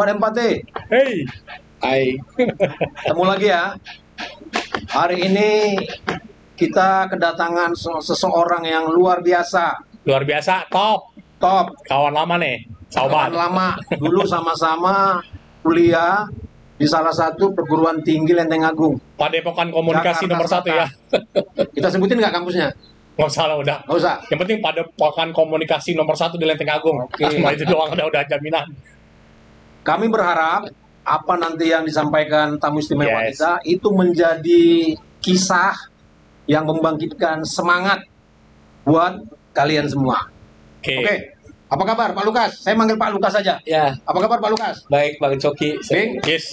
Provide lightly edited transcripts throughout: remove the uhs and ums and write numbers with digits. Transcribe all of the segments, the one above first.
Sobat Empati, Hey, hai. ketemu lagi ya. Hari ini kita kedatangan seseorang yang luar biasa, Luar biasa, top. top, Kawan lama nih, kawan sobat. lama. Dulu sama-sama kuliah di salah satu perguruan tinggi Lenteng Agung. Padepokan komunikasi Jakarta nomor 1 ya. Kita sebutin nggak kampusnya? Nggak salah udah. Nggak usah. Yang penting Padepokan komunikasi nomor 1 di Lenteng Agung. Oke. Cuma itu doang udah jaminan. Kami berharap apa nanti yang disampaikan tamu istimewa Yes. kita itu menjadi kisah yang membangkitkan semangat buat kalian semua. Oke. Oke, apa kabar Pak Lukas? Saya manggil Pak Lukas saja. Ya, Apa kabar Pak Lukas? baik Bang Coki. Bing, Yes.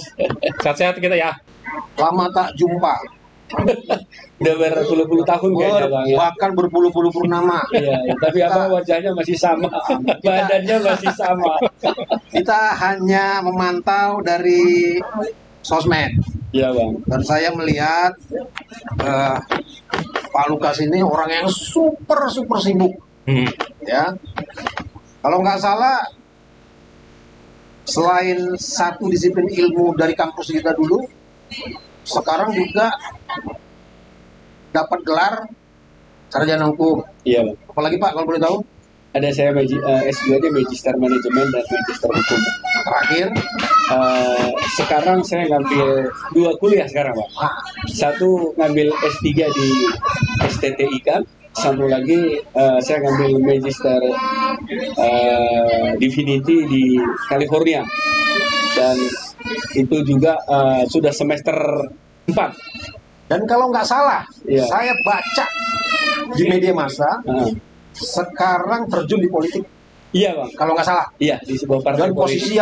Sehat-sehat kita ya. lama tak jumpa. Udah berpuluh-puluh tahun kayaknya Bang ya. Bahkan berpuluh-puluh purnama. Iya, ya. Tapi Abang wajahnya masih sama, badannya masih sama. Kita hanya memantau dari sosmed. Iya Bang. Dan saya melihat Pak Lukas ini orang yang super sibuk. Ya, kalau nggak salah, selain satu disiplin ilmu dari kampus kita dulu, sekarang juga dapat gelar sarjana hukum. Iya Bang. Apalagi Pak, kalau boleh tahu? Ada saya S2 di Magister Manajemen dan Magister Hukum. Terakhir, Sekarang saya ngambil 2 kuliah sekarang Bang. Satu ngambil S3 di STTIK, satu lagi saya ngambil Magister Divinity di California. Dan itu juga sudah semester 4. dan kalau nggak salah, Iya. saya baca di media massa, sekarang terjun di politik. Iya Bang. Kalau nggak salah, Iya, di sebuah partai dan posisi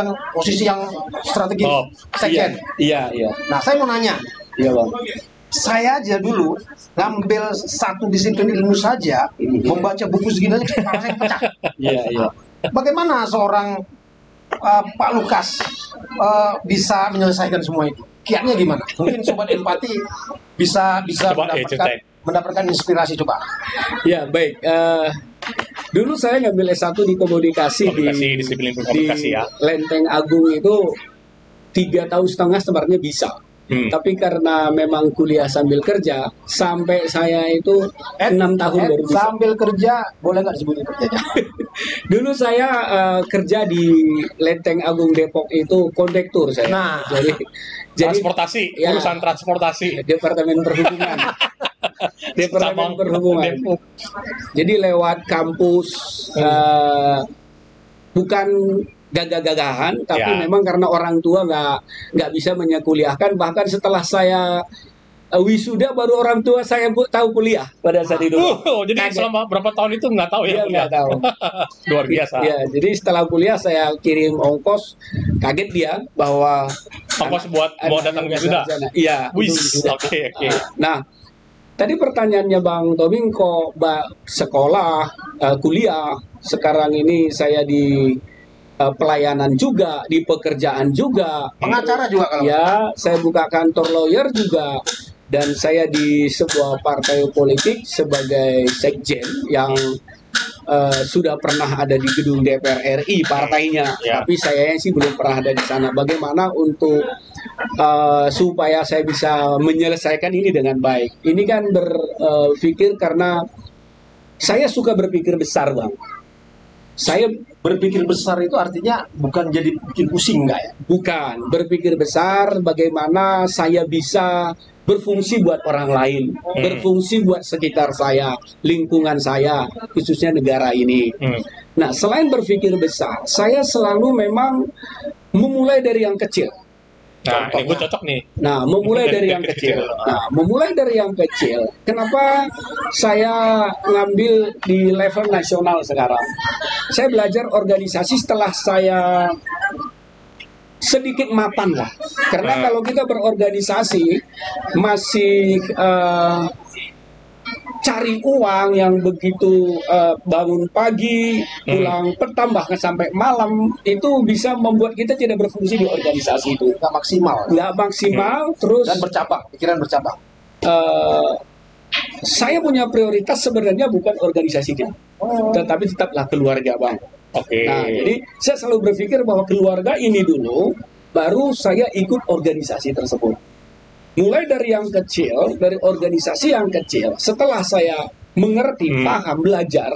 yang strategis, Oh, sekjen. Iya, iya. Nah, saya mau nanya, Iya Bang. saya aja dulu ngambil satu disiplin ilmu saja, membaca buku segini aja kepala saya pecah. Iya, iya. Bagaimana seorang Pak Lukas bisa menyelesaikan semua itu? Kiatnya gimana? Mungkin Sobat Empati bisa Coba, ceritain. mendapatkan inspirasi, coba. Ya, baik. Dulu saya ngambil S1 di komunikasi, Disiplin komunikasi di ya. Lenteng Agung itu 3,5 tahun sebenarnya bisa. Tapi karena memang kuliah sambil kerja, sampai saya itu 6 tahun baru bisa. Sambil kerja, boleh nggak disebutin kerjanya? Dulu saya kerja di Lenteng Agung Depok itu kondektur saya. Nah. jadi Transportasi, ya. urusan transportasi. Departemen Perhubungan. Departemen Cabang Perhubungan. Depok. Jadi lewat kampus, bukan gagah-gagahan, tapi Ya. memang karena orang tua nggak bisa menyekolahkan. Bahkan setelah saya wisuda, baru orang tua saya tahu kuliah pada saat itu. Jadi Kaget. selama berapa tahun itu nggak tahu ya? Dia nggak tahu. Luar biasa. Ya, jadi setelah kuliah saya kirim ongkos, kaget dia bahwa Ongkos buat datang wisuda. Iya, Wis, untuk wisuda. oke. Nah, tadi pertanyaannya Bang Tobing, kok sekolah, kuliah, sekarang ini saya di pelayanan juga, di pekerjaan juga. Pengacara juga kalau. Ya, saya buka kantor lawyer juga. Dan saya di sebuah partai politik sebagai sekjen yang sudah pernah ada di gedung DPR RI partainya, Ya. tapi saya sih belum pernah ada di sana. Bagaimana untuk supaya saya bisa menyelesaikan ini dengan baik? Ini kan berpikir karena saya suka berpikir besar, Bang. Saya Berpikir besar itu artinya bukan jadi bikin pusing, nggak ya? bukan berpikir besar bagaimana saya bisa berfungsi buat orang lain, berfungsi buat sekitar saya, lingkungan saya, khususnya negara ini. Nah, selain berpikir besar, saya selalu memang memulai dari yang kecil. Nah, ini gue cocok nih. Nah, memulai dari yang kecil. Nah, memulai dari yang kecil. Kenapa saya ngambil di level nasional sekarang? Saya belajar organisasi setelah saya sedikit mapan lah. Karena kalau kita berorganisasi masih cari uang yang begitu bangun pagi, pulang petang, bahkan sampai malam, itu bisa membuat kita tidak berfungsi di organisasi itu. Nggak maksimal. Nggak maksimal, terus Dan bercabang, pikiran bercabang. saya punya prioritas sebenarnya bukan organisasinya, tetapi tetaplah keluarga, Bang. Oke. Nah, jadi saya selalu berpikir bahwa keluarga ini dulu, baru saya ikut organisasi tersebut. Mulai dari yang kecil, dari organisasi yang kecil, setelah saya mengerti, paham, belajar,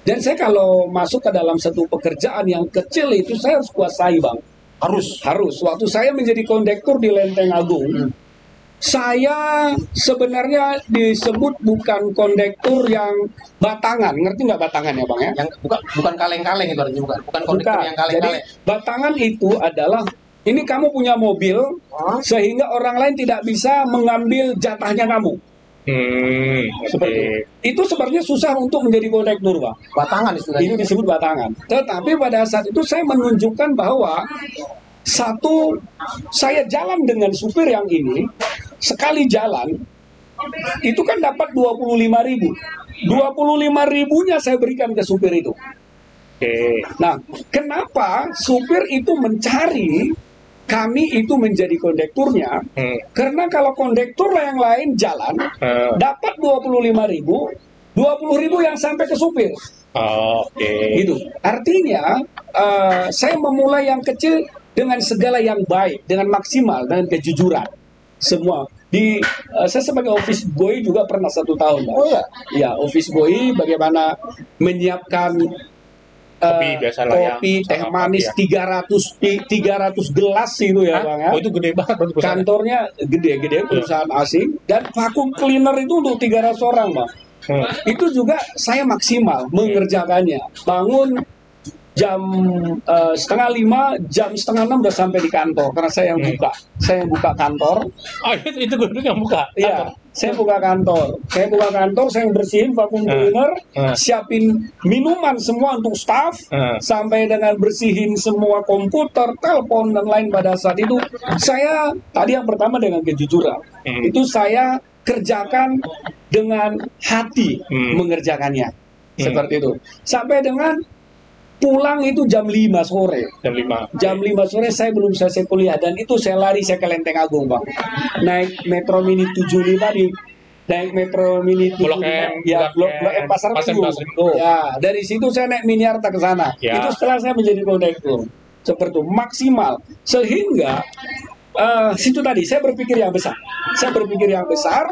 dan saya kalau masuk ke dalam satu pekerjaan yang kecil itu saya harus kuasai, Bang. Harus. Waktu saya menjadi kondektur di Lenteng Agung, saya sebenarnya disebut bukan kondektur yang batangan. Ngerti nggak batangan ya, Bang ya? Yang bukan kaleng-kaleng itu artinya, bukan kondektur yang kaleng-kaleng. Jadi batangan itu adalah ini kamu punya mobil sehingga orang lain tidak bisa mengambil jatahnya kamu. Seperti itu sebenarnya susah untuk menjadi kondektur, Bang. Batangan istilahnya. Itu disebut batangan. Tetapi pada saat itu saya menunjukkan bahwa satu, saya jalan dengan supir yang ini, sekali jalan itu kan dapat 25.000. 25.000-nya saya berikan ke supir itu. Nah, kenapa supir itu mencari kami itu menjadi kondekturnya? Karena kalau kondektur yang lain jalan dapat 25.000, 20.000 yang sampai ke supir. Gitu. Artinya saya memulai yang kecil dengan segala yang baik, dengan maksimal, dengan kejujuran. Semua saya sebagai office boy juga pernah 1 tahun, Bang. Ya, office boy bagaimana menyiapkan kopi, teh manis 300 gelas itu ya, Bang ya. Itu gede banget kantornya gede perusahaan asing, dan vacuum cleaner itu untuk 300 orang, Bang. Itu juga saya maksimal mengerjakannya. Bangun jam 4:30, jam 4:30 udah sampai di kantor karena saya yang buka. Saya yang buka kantor. Itu gue yang buka. Iya, saya buka kantor. Saya yang bersihin vacuum cleaner, siapin minuman semua untuk staff, sampai dengan bersihin semua komputer, telepon dan lain. Pada saat itu saya tadi yang pertama dengan kejujuran. Itu saya kerjakan dengan hati mengerjakannya. Seperti itu. Sampai dengan pulang itu jam 5 sore. Jam 5 sore saya belum selesai kuliah, dan itu saya lari ke Lenteng Agung, Bang. Naik Metro Mini 75 naik Metro Mini 75 Blok M Pasar Minggu. Ya, dari situ saya naik Miniarta ke sana. Itu setelah saya menjadi kondektur. Seperti itu, maksimal. Sehingga situ tadi saya berpikir yang besar.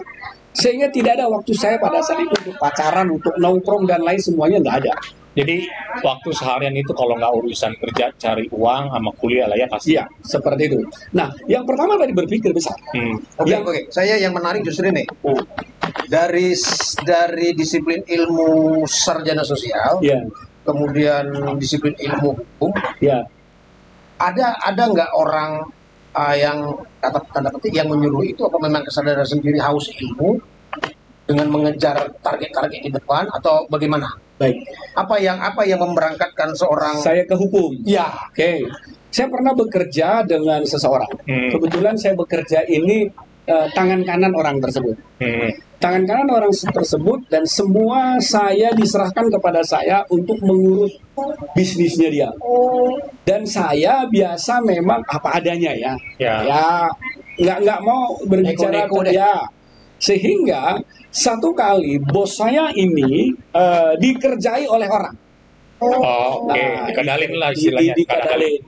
Sehingga tidak ada waktu saya pada saat itu untuk pacaran, untuk nongkrong dan lain semuanya nggak ada. Jadi waktu seharian itu kalau nggak urusan kerja, cari uang sama kuliah lah ya pasti. Iya, seperti itu. Nah, yang pertama tadi berpikir besar. Oke. Saya yang menarik justru ini. Dari disiplin ilmu sarjana sosial, kemudian disiplin ilmu hukum, ada nggak orang yang tanda petik yang menyuruh itu, apa memang kesadaran sendiri haus ilmu dengan mengejar target-target di depan, atau bagaimana? Baik. Apa yang memberangkatkan seorang? Saya ke hukum. Ya. Oke. Saya pernah bekerja dengan seseorang. Kebetulan saya bekerja ini tangan kanan orang tersebut. Tangan kanan orang tersebut, dan semua saya diserahkan kepada saya untuk mengurus bisnisnya dia. Dan saya biasa memang apa adanya ya. Nggak mau berbicara ke dia. Sehingga satu kali bos saya ini dikerjai oleh orang. Dikadalin lah istilahnya. Dikadalin.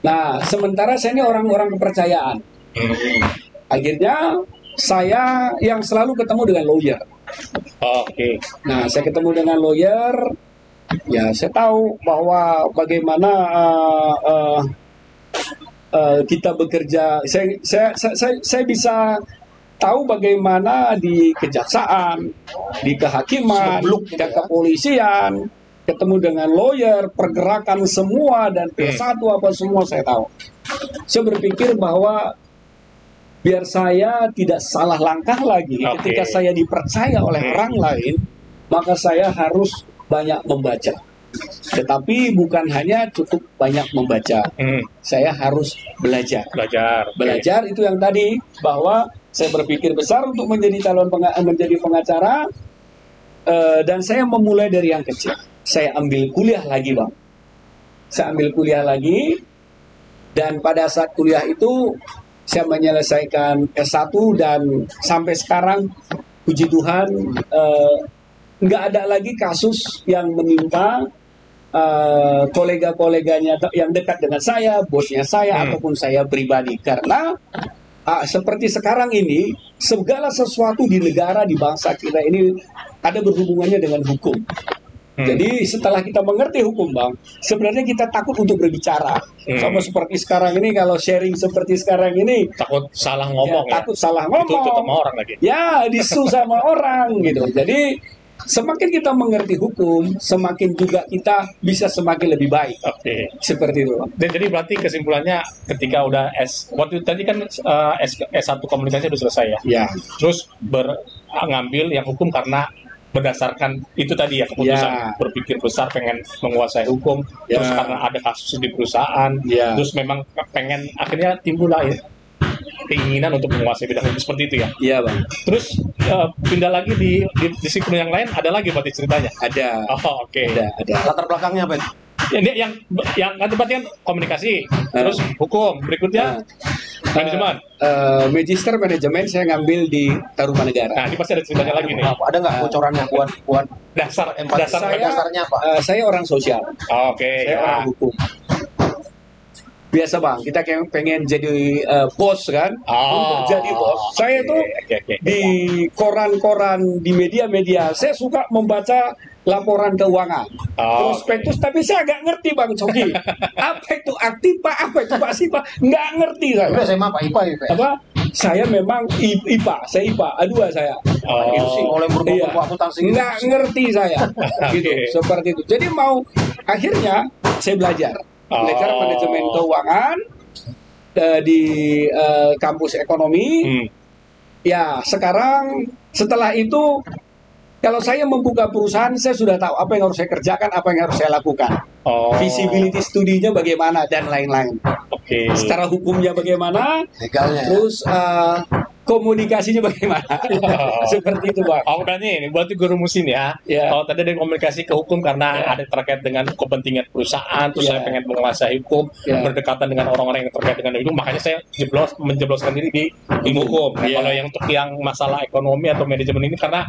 Nah, sementara saya ini orang-orang kepercayaan. Akhirnya saya yang selalu ketemu dengan lawyer. Nah, saya ketemu dengan lawyer. Ya, saya tahu bahwa bagaimana kita bekerja. Saya bisa tahu bagaimana di kejaksaan, di kehakiman, di kepolisian, ketemu dengan lawyer, pergerakan semua, dan P1 apa semua saya tahu. Saya berpikir bahwa biar saya tidak salah langkah lagi ketika saya dipercaya oleh orang lain, maka saya harus banyak membaca. Tetapi bukan hanya cukup banyak membaca, saya harus belajar. Belajar itu yang tadi, bahwa saya berpikir besar untuk menjadi menjadi pengacara, dan saya memulai dari yang kecil. Saya ambil kuliah lagi, Bang. Saya ambil kuliah lagi, dan pada saat kuliah itu saya menyelesaikan S1, dan sampai sekarang puji Tuhan nggak ada lagi kasus yang menimpa kolega-koleganya yang dekat dengan saya, bosnya saya, ataupun saya pribadi. Karena seperti sekarang ini, segala sesuatu di negara, di bangsa kita ini ada berhubungannya dengan hukum. Jadi setelah kita mengerti hukum, Bang, sebenarnya kita takut untuk berbicara. Sama seperti sekarang ini, kalau sharing seperti sekarang ini, takut salah ngomong, takut salah ngomong. Ditutup sama orang lagi. Ya, disu sama orang gitu. Jadi semakin kita mengerti hukum, semakin juga kita bisa semakin lebih baik. Oke. Seperti itu. Dan jadi berarti kesimpulannya ketika udah waktu tadi kan S1 komunikasi udah selesai ya. Ya. Terus ngambil yang hukum karena berdasarkan itu tadi ya, keputusan berpikir besar, pengen menguasai hukum, terus karena ada kasus di perusahaan, terus memang pengen, akhirnya timbul lah ya keinginan untuk menguasai bidang hukum seperti itu ya. Iya, Bang. Terus pindah lagi di disiplin yang lain, ada lagi berarti ceritanya? Ada. Oh, oke. Ada. Latar belakangnya apa? Yang kan berarti kan komunikasi, terus hukum, berikutnya manajemen. Magister manajemen saya ngambil di Tarumanegara. Nah, ini pasti ada ceritanya lagi nih. Ada nggak bocorannya buat dasarnya apa? Saya orang sosial. Oke. Saya orang hukum. Biasa, Bang, kita pengen jadi bos kan? Untuk jadi bos. Saya tuh di koran-koran, di media-media, saya suka membaca laporan keuangan, prospektus, tapi saya nggak ngerti, Bang Coki. Apa itu aktiva, apa itu pasiva, nggak ngerti saya. Udah, saya apa? IPA. Apa? Saya memang IPA, saya IPA, A2 saya. Oleh berbuku akuntansi. Nggak ngerti saya. Gitu, seperti itu. Jadi akhirnya saya belajar manajemen keuangan di kampus ekonomi. Ya, sekarang setelah itu, kalau saya membuka perusahaan, saya sudah tahu apa yang harus saya kerjakan, apa yang harus saya lakukan. Visibility studinya bagaimana, dan lain-lain. Secara hukumnya bagaimana, legalnya, terus komunikasinya bagaimana. Seperti itu, Bang. Berarti guru mesin ya. Tadi ada komunikasi ke hukum karena ada terkait dengan kepentingan perusahaan, terus saya pengen menguasai hukum, berdekatan dengan orang-orang yang terkait dengan itu, makanya saya menjebloskan diri di ilmu hukum. Kalau yang untuk yang masalah ekonomi atau manajemen ini, karena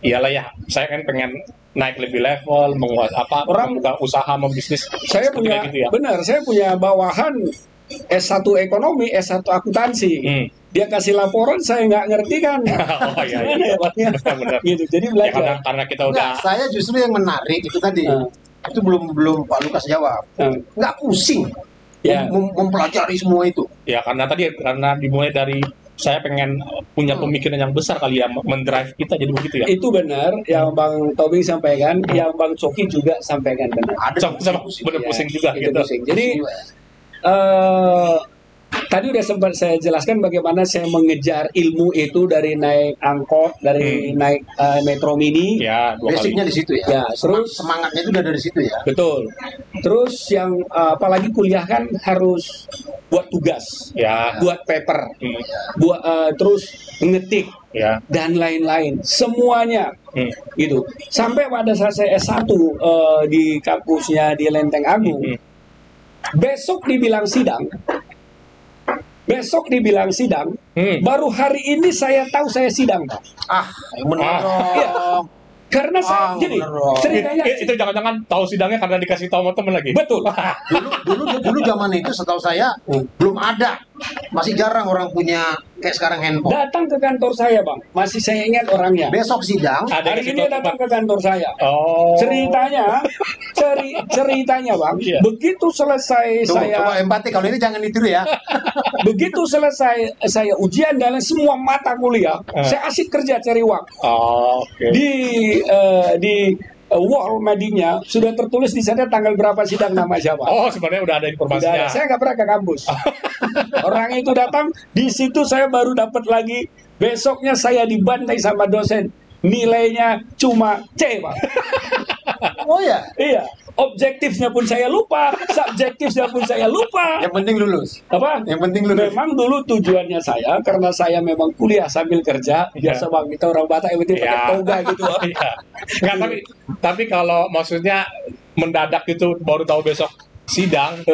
iyalah ya, saya kan pengen naik lebih level, membuka usaha, membisnis. Saya punya, gitu ya. Benar, saya punya bawahan S1 ekonomi, S1 akuntansi. Dia kasih laporan, saya nggak ngerti kan. Benar. Gitu. Jadi belajar. Karena kita udah. Saya justru yang menarik itu tadi. Itu belum Pak Lukas jawab. Nggak pusing mempelajari semua itu. Ya, karena dimulai dari saya pengen punya pemikiran yang besar kali ya, mendrive kita jadi begitu ya. Itu benar yang Bang Tobing sampaikan, yang Bang Coki juga sampaikan benar. Sama benar pusing juga gitu. Pusing. Jadi tadi udah sempat saya jelaskan bagaimana saya mengejar ilmu itu dari naik angkot, dari naik metro mini. Ya, basicnya di situ ya. Terus semangatnya itu udah dari situ ya. Betul. Terus yang apalagi kuliah kan harus buat tugas, buat paper, terus ngetik, dan lain-lain. Semuanya gitu. Sampai pada saat saya S1 di kampusnya di Lenteng Agung, besok dibilang sidang, baru hari ini saya tahu saya sidang, Pak. Karena saya gini, ceritanya itu jangan-jangan tahu sidangnya karena dikasih tahu sama teman lagi. Betul. dulu zaman itu setahu saya belum ada, masih jarang orang punya kayak sekarang handphone. Datang ke kantor saya, Bang, masih saya ingat orangnya. Besok sidang, hari ini datang ke kantor saya. Ceritanya Bang, begitu selesai coba empati, kalau ini jangan ditiru ya. Begitu selesai saya ujian dan semua mata kuliah, saya asik kerja cari uang. Di wall madinya sudah tertulis di sana tanggal berapa sidang, nama siapa. Sebenarnya udah ada informasinya. Saya nggak pernah ke kampus. Orang itu datang, di situ saya baru dapat lagi. Besoknya saya dibantai sama dosen. Nilainya cuma C, Pak. Iya. Objektifnya pun saya lupa, subjektifnya pun saya lupa. Yang penting lulus. Apa? Yang penting lulus. Memang dulu tujuannya saya, karena saya memang kuliah sambil kerja. Biasa Bang, kita orang Batak yang penting pakai toga gitu. Tapi kalau maksudnya mendadak itu baru tahu besok sidang,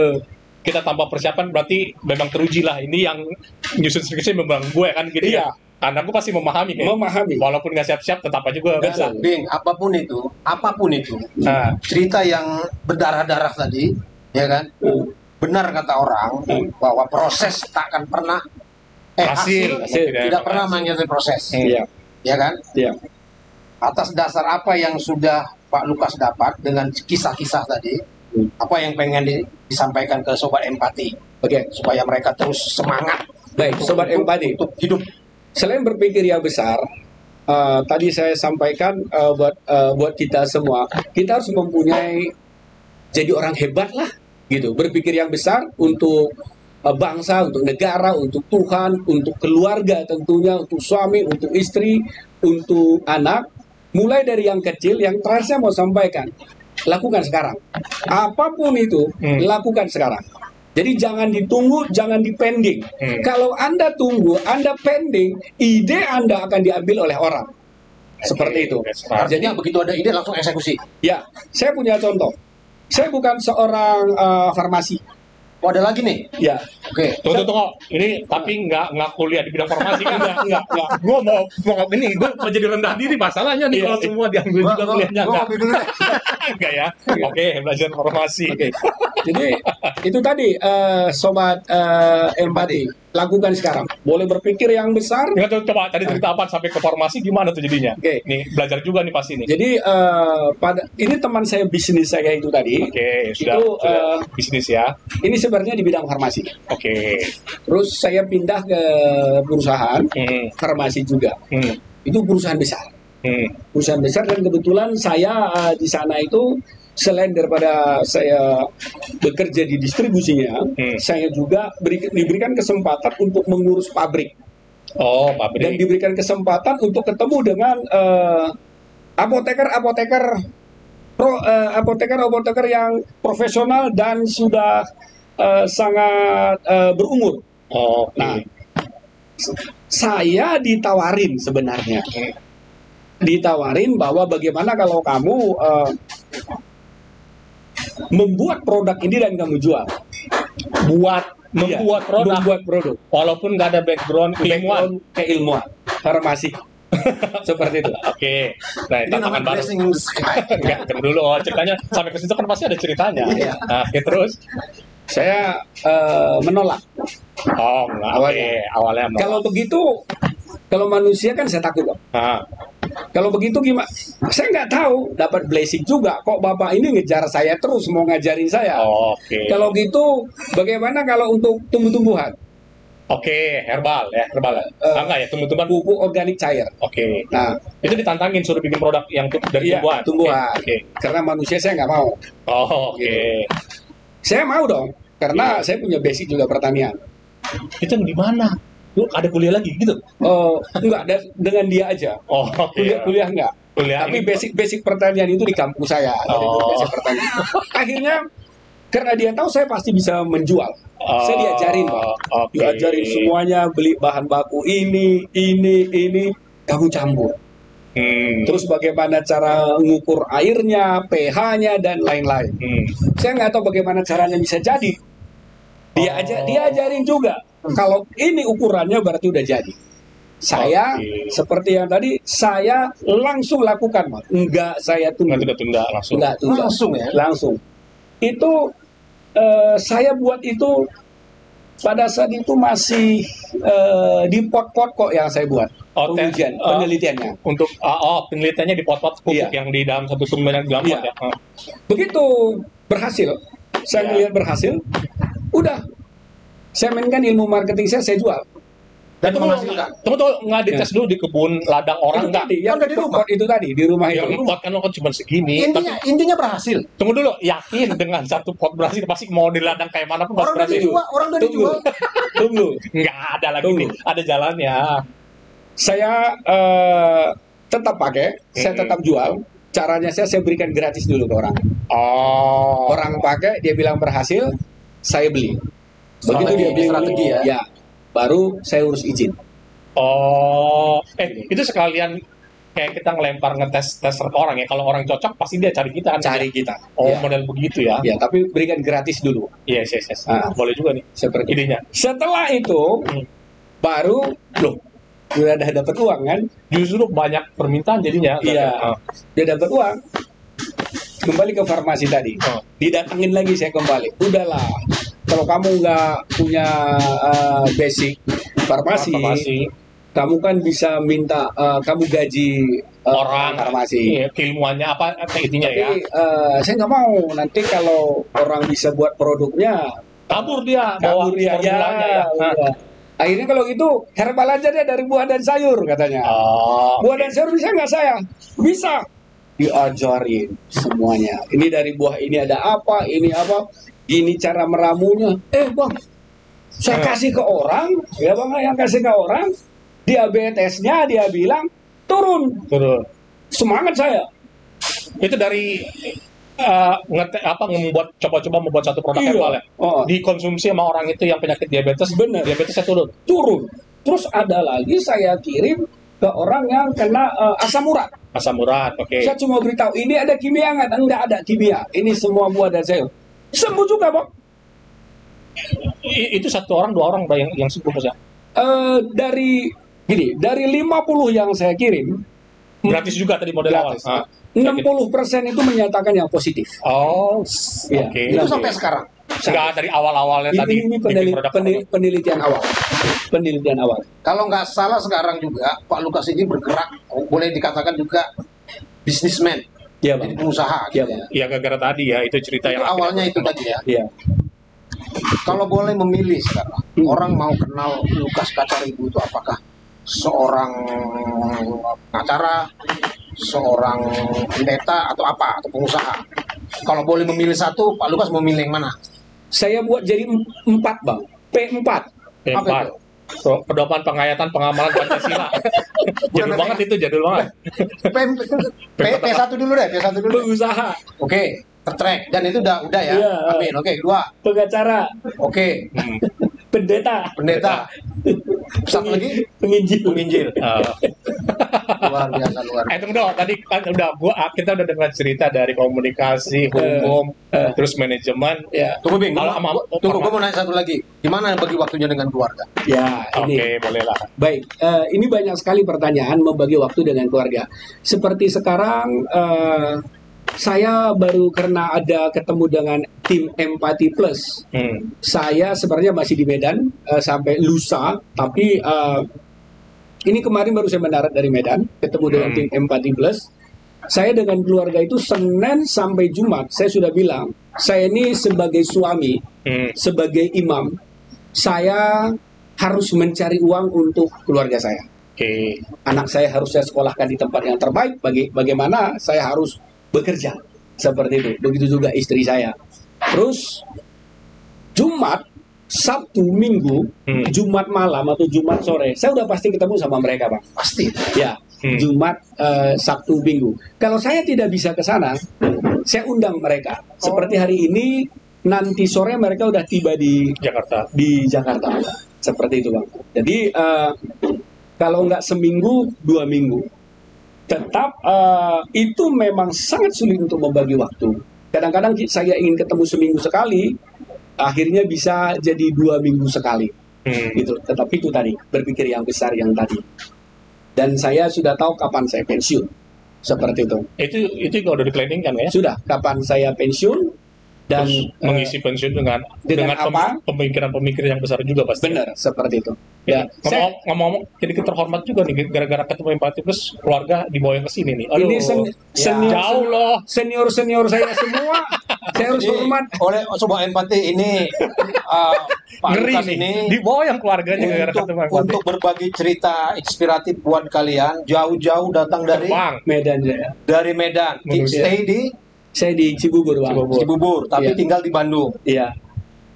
kita tanpa persiapan, berarti memang teruji lah. Ini yang nyusun skripsi memang gue kan gitu ya. Anakku pasti memahami, kayak. Memahami. Walaupun nggak siap-siap, tetap aja gue bisa. Bing, apapun itu, cerita yang berdarah-darah tadi, ya kan? Benar kata orang bahwa proses tak akan pernah hasil tidak pernah mengikuti proses, ya kan? Iya. Atas dasar apa yang sudah Pak Lukas dapat dengan kisah-kisah tadi, apa yang pengen disampaikan ke sobat empati, supaya mereka terus semangat. Baik, sobat empati untuk hidup. Selain berpikir yang besar, tadi saya sampaikan buat kita semua, kita harus mempunyai jadi orang hebat lah, gitu. Berpikir yang besar untuk bangsa, untuk negara, untuk Tuhan, untuk keluarga tentunya, untuk suami, untuk istri, untuk anak. Mulai dari yang kecil, yang terakhir saya mau sampaikan, lakukan sekarang. Apapun itu, lakukan sekarang. Jadi jangan ditunggu, jangan dipending. Kalau Anda tunggu, Anda pending, ide Anda akan diambil oleh orang. Seperti itu. Artinya begitu ada ide langsung eksekusi. Ya, saya punya contoh. Saya bukan seorang farmasi. Oh, ada lagi nih? Ya. Oke. Tunggu. Ini tapi nggak kuliah di bidang farmasi kan? Enggak. Gue mau gue jadi rendah diri masalahnya nih kalau semua diambil juga kuliahnya enggak. Enggak ya? Oke, belajar farmasi. Jadi itu tadi sobat empati, lakukan sekarang. Boleh berpikir yang besar. Coba tadi cerita apa sampai ke farmasi gimana tuh jadinya? Nih belajar juga nih pasti nih. Jadi ini teman saya bisnis saya itu tadi. Sudah bisnis ya. Ini sebenarnya di bidang farmasi. Terus saya pindah ke perusahaan farmasi juga. Itu perusahaan besar. Perusahaan besar, dan kebetulan saya di sana itu selain daripada saya bekerja di distribusinya, saya juga diberikan kesempatan untuk mengurus pabrik. Pabrik. Dan diberikan kesempatan untuk ketemu dengan apoteker yang profesional dan sudah sangat berumur. Nah, saya ditawarin sebenarnya. Ditawarin bahwa bagaimana kalau kamu membuat produk ini dan kamu jual. Membuat produk. Walaupun nggak ada background keilmuan farmasi. Seperti itu. Nah, itu akan baru. Enggak, dulu ceritanya sampai ke situ kan pasti ada ceritanya. Nah, terus saya menolak. Awalnya menolak. Kalau begitu, kalau manusia kan saya takut, Bang. Kalau begitu gimana? Saya nggak tahu, dapat blessing juga. Kok Bapak ini ngejar saya terus, mau ngajarin saya. Kalau gitu, bagaimana kalau untuk tumbuh-tumbuhan? Herbal ya. Enggak ya, tumbuh-tumbuhan. Pupuk organik cair. Nah, itu ditantangin suruh bikin produk yang dari tumbuhan. Karena manusia saya nggak mau. Saya mau dong, karena saya punya basic juga pertanian. Itu di mana? Lu ada kuliah lagi gitu? Enggak, dengan dia aja. Kuliah enggak. Tapi basic pertanian itu di kampus saya. Basic pertanian. Akhirnya karena dia tahu saya pasti bisa menjual. Saya diajarin, Pak. Diajarin semuanya, beli bahan baku ini, kamu campur. Terus bagaimana cara mengukur airnya, pH-nya dan lain-lain. Saya nggak tahu bagaimana caranya bisa jadi. Dia ajarin juga. Kalau ini ukurannya berarti udah jadi. Saya seperti yang tadi, saya langsung lakukan, Mas. Enggak saya tunda langsung. Enggak tunda. Langsung. Itu saya buat itu pada saat itu masih di pot-pot kok yang saya buat. Penelitiannya. Untuk penelitiannya di pot-pot pupuk yang di dalam satu sumber yang dalam pot ya. Begitu berhasil, saya melihat berhasil, udah. Saya mainkan ilmu marketing saya jual. Dan menghasilkan. Tunggu, nggak dites dulu di kebun ladang orang nggak? Yang di rumah itu tadi, di rumah itu. Yang pot kan cuma segini. Intinya berhasil. Tunggu dulu, yakin dengan satu pot berhasil pasti mau di ladang kayak mana pun pasti berhasil. Orang udah dijual. Tunggu. Nggak ada lagi nih, ada jalannya. Saya tetap pakai, saya tetap jual. Caranya saya berikan gratis dulu ke orang. Orang pakai, dia bilang berhasil, saya beli. Begitu dia beli strategi ya. Baru saya urus izin. Itu sekalian kayak kita ngelempar ngetes orang ya. Kalau orang cocok pasti dia cari kita. Cari kita. Model begitu ya. Ya, tapi berikan gratis dulu. Yes. Boleh juga nih. Seperti idenya. Setelah itu baru udah dapat uang kan. Justru banyak permintaan jadinya. Iya, dia dapat uang. Kembali ke farmasi tadi, didatengin lagi saya kembali. Udahlah, kalau kamu nggak punya basic farmasi, kamu kan bisa minta kamu gaji orang farmasi. Iya, keilmuannya apa intinya ya. Saya nggak mau nanti kalau orang bisa buat produknya kabur dia formulanya ya. Akhirnya kalau gitu herbal aja deh dari buah dan sayur katanya. Buah dan sayur bisa nggak saya? Bisa. Diajarin semuanya. Ini dari buah ini ada apa, ini apa, ini cara meramunya. Bang, saya kasih ke orang, ya bang, yang kasih ke orang, diabetesnya dia bilang turun. Semangat saya. Itu dari membuat coba-coba membuat satu produk herbal ya. Dikonsumsi sama orang itu yang penyakit diabetes, benar. Diabetesnya turun. Terus ada lagi saya kirim ke orang yang kena asam urat. Asam urat, oke. Saya cuma beritahu ini ada kimia nggak? Enggak ada kimia. Ini semua buah dan sayur. Sembuh juga, Bang. Itu satu orang, dua orang yang sembuh ya? Dari 50 yang saya kirim, gratis juga tadi model awal. 60% itu menyatakan yang positif. Oke. Itu sampai sekarang. Enggak dari awal-awalnya tadi. Ini penelitian awal. Penelitian awal. Kalau nggak salah sekarang juga Pak Lukas ini bergerak, boleh dikatakan juga bisnismen. Iya, Bang. Jadi pengusaha. Iya, gara-gara tadi ya itu cerita itu yang awalnya itu tadi ya. Iya. Kalau boleh memilih sekarang, orang mau kenal Lukas Kacaribu itu apakah seorang pengacara, seorang pendeta atau apa, atau pengusaha? Kalau boleh memilih satu, Pak Lukas memilih yang mana? Saya buat jadi 4, Bang. P4. Apa itu? Pedoman penghayatan pengamalan Pancasila. Jadul banget itu, jadul banget. P1 dulu deh, P1 dulu. Pengusaha. Oke, tertrack. Dan itu udah ya. Iya. Amin. Oke, 2. Pengacara. Oke. Pendeta. Satu lagi penginjil. Luar biasa. Tunggu dong, tadi kan kita udah dengar cerita dari komunikasi, hukum, terus manajemen. Ya. Tunggu Bing, gue mau nanya satu lagi. Gimana bagi waktunya dengan keluarga? Ya, ini. Oke, bolehlah. Baik, ini banyak sekali pertanyaan membagi waktu dengan keluarga. Seperti sekarang saya baru karena ada ketemu dengan tim Empati Plus. Saya sebenarnya masih di Medan sampai lusa, tapi ini kemarin baru saya mendarat dari Medan, ketemu dengan tim Empati Plus. Saya dengan keluarga itu Senin sampai Jumat, saya sudah bilang, saya ini sebagai suami, sebagai imam, saya harus mencari uang untuk keluarga saya. Anak saya harus saya sekolahkan di tempat yang terbaik. Bagaimana saya harus bekerja seperti itu. Begitu juga istri saya. Terus Jumat, Sabtu, Minggu, Jumat malam atau Jumat sore, saya udah pasti ketemu sama mereka, Bang. Pasti. Ya, Jumat, Sabtu, Minggu. Kalau saya tidak bisa ke sana, saya undang mereka. Seperti hari ini, nanti sore mereka udah tiba di Jakarta. Seperti itu, Bang. Jadi kalau nggak seminggu, 2 minggu. Tetap itu memang sangat sulit untuk membagi waktu. Kadang-kadang saya ingin ketemu seminggu sekali, akhirnya bisa jadi 2 minggu sekali. Gitu. Tetapi itu tadi, berpikir yang besar yang tadi. Dan saya sudah tahu kapan saya pensiun. Seperti itu. Itu juga udah di-planning kan ya? Sudah, kapan saya pensiun. Dan mengisi pensiun dengan pemikiran-pemikiran yang besar juga pasti. Benar, seperti itu. Ya, ngomong-ngomong, jadi terhormat juga nih gara-gara ketemu Empati Plus, keluarga dibawa yang ke sini nih. Ini jauh loh. Senior saya semua. Saya harus hormat. Oleh sebuah Empati ini Pak Lukas ini dibawa yang keluarganya gara-gara ketemu Empati. Untuk berbagi cerita inspiratif buat kalian, jauh-jauh datang dari Medan. Dari Medan. Stay di saya di Cibubur, Bang. Cibubur, tapi tinggal di Bandung. Iya.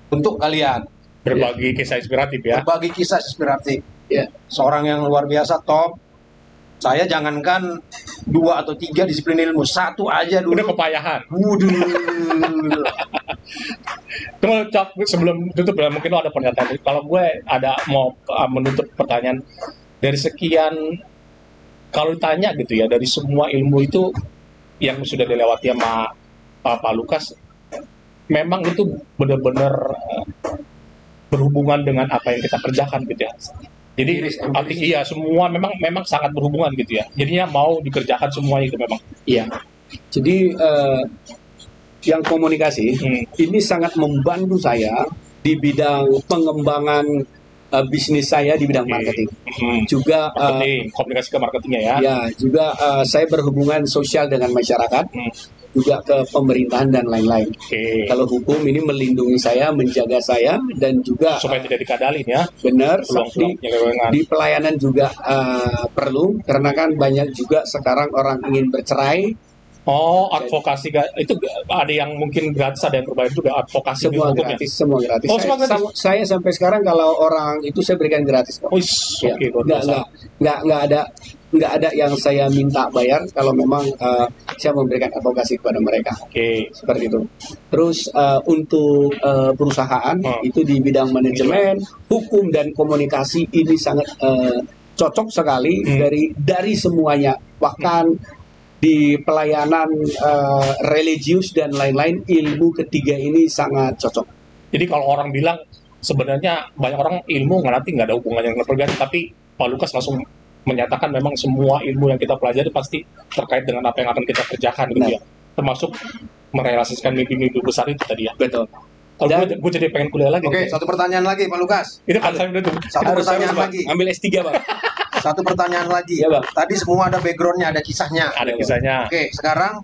Untuk kalian berbagi kisah inspiratif ya. Berbagi kisah inspiratif. Iya. Seorang yang luar biasa, top. Saya jangankan 2 atau 3 disiplin ilmu, 1 aja dulu. Udah kepayahan. Waduh. Sebelum tutup ya, mungkin lo ada pernyataan. Kalau gue mau menutup pertanyaan dari sekian, kalau ditanya gitu ya, dari semua ilmu itu yang sudah dilewati sama Pak Lukas, memang itu benar-benar berhubungan dengan apa yang kita kerjakan gitu ya. Jadi iya semua memang sangat berhubungan gitu ya. Jadinya mau dikerjakan semuanya itu memang. Iya. Jadi yang komunikasi ini sangat membantu saya di bidang pengembangan bisnis saya di bidang marketing. Juga komunikasi ke marketingnya ya. Ya, juga saya berhubungan sosial dengan masyarakat. Juga ke pemerintahan dan lain-lain. Kalau hukum ini melindungi saya, menjaga saya, dan juga supaya tidak dikadalin ya. Benar. Di pelayanan juga perlu, karena kan banyak juga sekarang orang ingin bercerai. Oh, advokasi itu ada yang mungkin gratis, ada yang berbayar juga advokasi. Semua gratis, semua gratis. Oh, saya sampai sekarang kalau orang itu saya berikan gratis. Nggak ada yang saya minta bayar kalau memang saya memberikan advokasi kepada mereka. Seperti itu. Terus untuk perusahaan itu di bidang manajemen, hukum dan komunikasi ini sangat cocok sekali dari semuanya. Bahkan di pelayanan religius dan lain-lain, ilmu ketiga ini sangat cocok. Jadi kalau orang bilang sebenarnya banyak orang ilmu nggak ada hubungannya dengan pekerjaan, tapi Pak Lukas langsung menyatakan memang semua ilmu yang kita pelajari pasti terkait dengan apa yang akan kita kerjakan gitu ya, termasuk merealisasikan mimpi-mimpi besar itu tadi ya. Betul. Kalau gue jadi pengen kuliah lagi. Oke, satu pertanyaan lagi Pak Lukas. Itu kan saya udah tuh. Satu pertanyaan lagi. Ambil S3 Bang. Satu pertanyaan lagi. Ya, Bang. Tadi semua ada backgroundnya, ada kisahnya. Ada kisahnya. Oke, sekarang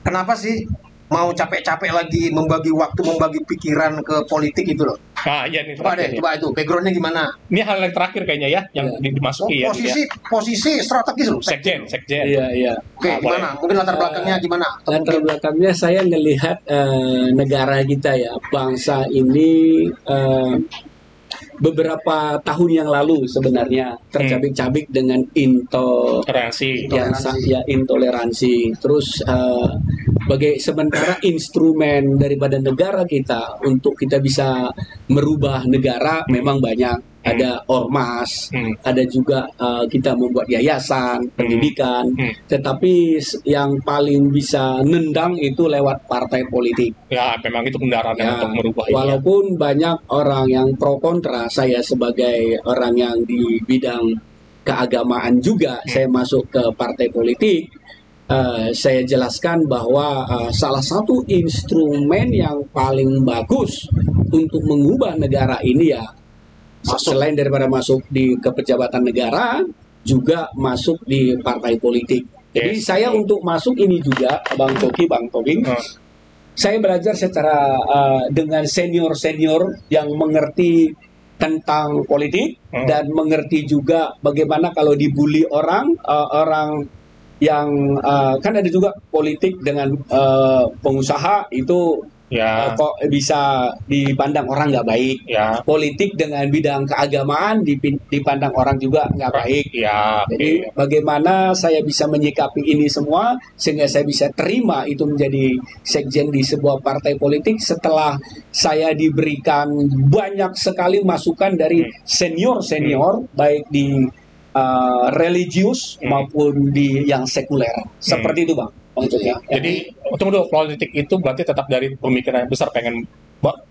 kenapa sih mau capek-capek lagi membagi waktu, membagi pikiran ke politik itu loh? Nah, iya nih. Coba itu backgroundnya gimana? Ini hal yang terakhir kayaknya ya, yang dimasuki ya. Posisi strategis loh. Sekjen. Iya. Oke, gimana? Mungkin latar belakangnya gimana? Latar belakangnya saya melihat negara kita ya, bangsa ini beberapa tahun yang lalu sebenarnya tercabik-cabik dengan intoleransi. Terus sementara instrumen daripada negara kita untuk kita bisa merubah negara memang banyak. Ada ormas, ada juga kita membuat yayasan, pendidikan, tetapi yang paling bisa nendang itu lewat partai politik. Ya, memang itu kendaraannya untuk merubah. Walaupun banyak orang yang pro kontra, saya sebagai orang yang di bidang keagamaan juga, saya masuk ke partai politik. Saya jelaskan bahwa salah satu instrumen yang paling bagus untuk mengubah negara ini ya, selain daripada masuk ke pejabat negara, juga masuk di partai politik. Jadi saya untuk masuk ini juga, Bang Coki, Bang Tobing, saya belajar secara dengan senior-senior yang mengerti tentang politik dan mengerti juga bagaimana kalau dibully orang yang kan ada juga politik dengan pengusaha itu. Ya. Kok bisa dipandang orang nggak baik? Ya. Politik dengan bidang keagamaan dipandang orang juga nggak baik. Ya. Jadi bagaimana saya bisa menyikapi ini semua sehingga saya bisa terima itu menjadi sekjen di sebuah partai politik setelah saya diberikan banyak sekali masukan dari senior baik di religius maupun di yang sekuler. Seperti itu Bang. Jadi tunggu dulu, politik itu berarti tetap dari pemikiran yang besar, pengen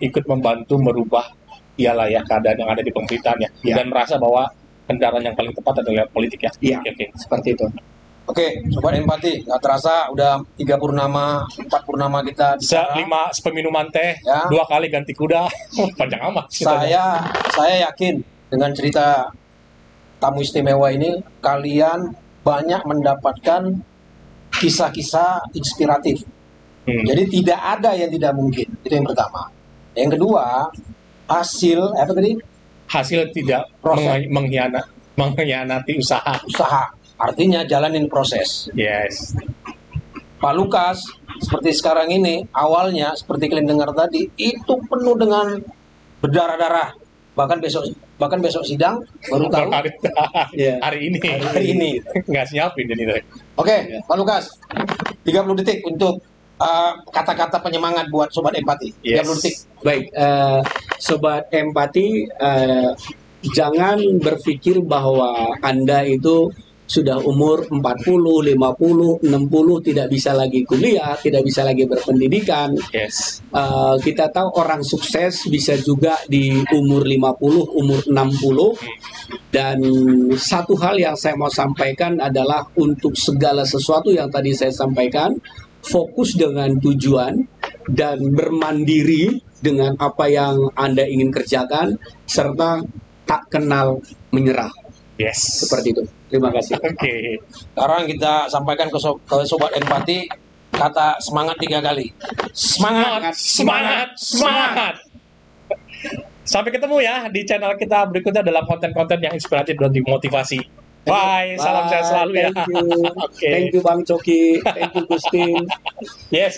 ikut membantu merubah keadaan yang ada di pemerintahan ya. Dan merasa bahwa kendaraan yang paling tepat adalah politik ya. Iya, seperti itu. Oke, Sobat Empati, nggak terasa udah 3 purnama, 4 purnama kita bicara. 5 peminuman teh, 2 kali ganti kuda, panjang amat. Saya yakin dengan cerita tamu istimewa ini, kalian banyak mendapatkan kisah-kisah inspiratif. Jadi tidak ada yang tidak mungkin. Itu yang pertama. Yang kedua, hasil tidak mengkhianati usaha. Artinya jalanin proses. Yes. Pak Lukas seperti sekarang ini, awalnya seperti kalian dengar tadi, itu penuh dengan berdarah-darah. Bahkan besok sidang baru tahu hari ini nggak siapin jadi. Oke, Pak Lukas, 30 detik untuk kata-kata penyemangat buat Sobat Empati. 30 detik. Baik, Sobat Empati, jangan berpikir bahwa Anda itu sudah umur 40, 50, 60 tidak bisa lagi kuliah, tidak bisa lagi berpendidikan. Yes. Kita tahu orang sukses bisa juga di umur 50, umur 60. Dan satu hal yang saya mau sampaikan adalah untuk segala sesuatu yang tadi saya sampaikan, fokus dengan tujuan dan bermandiri dengan apa yang Anda ingin kerjakan, serta tak kenal menyerah. Yes. Seperti itu. Terima kasih. Oke. Sekarang kita sampaikan ke Sobat Empati kata semangat 3 kali. Semangat, semangat, semangat. Sampai ketemu ya di channel kita berikutnya dalam konten-konten yang inspiratif dan dimotivasi. Bye, salam sehat selalu ya. Thank you. Thank you Bang Coki, thank you Gustin. Yes.